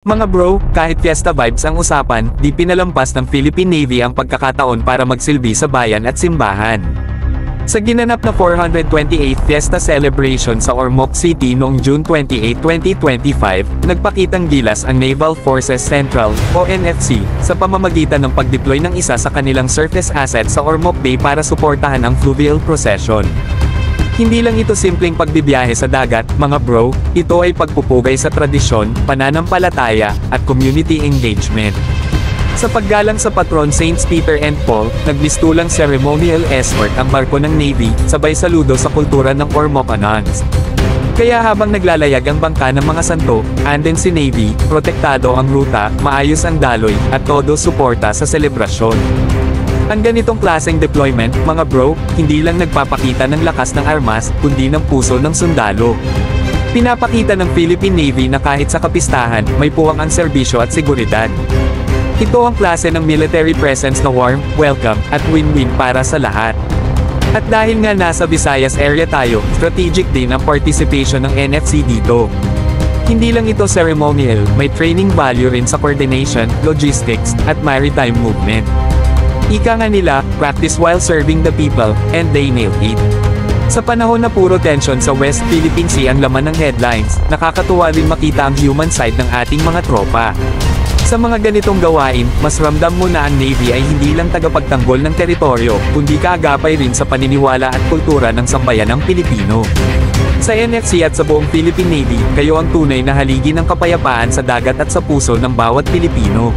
Mga bro, kahit fiesta vibes ang usapan, di pinalampas ng Philippine Navy ang pagkakataon para magsilbi sa bayan at simbahan. Sa ginanap na 428th Fiesta Celebration sa Ormoc City noong June 28, 2025, nagpakitang gilas ang Naval Forces Central, o NFC, sa pamamagitan ng pagdeploy ng isa sa kanilang surface asset sa Ormoc Bay para suportahan ang fluvial procession. Hindi lang ito simpleng pagbibiyahe sa dagat, mga bro, ito ay pagpupugay sa tradisyon, pananampalataya, at community engagement. Sa paggalang sa patron Saints Peter and Paul, nagbistulang ceremonial escort ang barko ng Navy, sabay saludo sa kultura ng Ormocanans. Kaya habang naglalayag ang bangka ng mga santo, andin si Navy, protektado ang ruta, maayos ang daloy, at todo suporta sa selebrasyon. Ang ganitong klaseng deployment, mga bro, hindi lang nagpapakita ng lakas ng armas, kundi ng puso ng sundalo. Pinapakita ng Philippine Navy na kahit sa kapistahan, may puwang ang serbisyo at seguridad. Ito ang klase ng military presence na warm, welcome, at win-win para sa lahat. At dahil nga nasa Visayas area tayo, strategic din ang participation ng NFC dito. Hindi lang ito ceremonial, may training value rin sa coordination, logistics, at maritime movement. Ika nga nila, practice while serving the people, and they nailed it. Sa panahon na puro tension sa West Philippine Sea ang laman ng headlines, nakakatuwa rin makita ang human side ng ating mga tropa. Sa mga ganitong gawain, mas ramdam mo na ang Navy ay hindi lang tagapagtanggol ng teritoryo, kundi kaagapay rin sa paniniwala at kultura ng sambayanang Pilipino. Sa NFC at sa buong Philippine Navy, kayo ang tunay na haligi ng kapayapaan sa dagat at sa puso ng bawat Pilipino.